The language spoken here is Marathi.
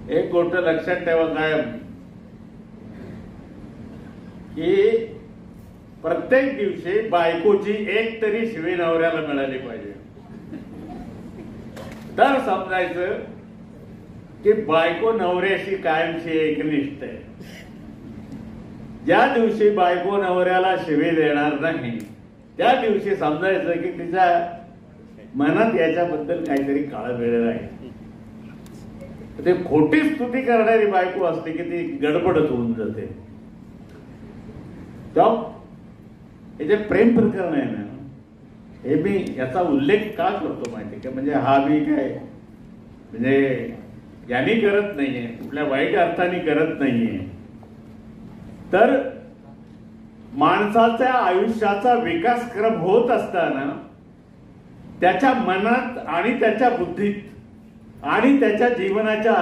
एक गोष्ट लक्षात ठेवा कायम की प्रत्येक दिवशी बायकोची एक तरी शिवी नवऱ्याला मिळाली पाहिजे. तर समजायचं की बायको नवऱ्याशी कायमची एकनिष्ठ आहे. ज्या दिवशी बायको नवऱ्याला शिवी देणार नाही त्या दिवशी समजायचं की तिच्या मनात याच्याबद्दल काहीतरी काळ वेळ आहे. ते खोटी स्तुती करणारी बायको असते की ती गडबडच होऊन जाते. हे जे प्रेम प्रकरण आहे ना, हे मी याचा उल्लेख का करतो माहिती का, म्हणजे हा मी काय म्हणजे यांनी करत नाहीये, कुठल्या वाईट अर्थाने करत नाहीये. तर माणसाच्या आयुष्याचा विकासक्रम होत असताना त्याच्या मनात आणि त्याच्या बुद्धीत आणि त्याच्या जीवनाच्या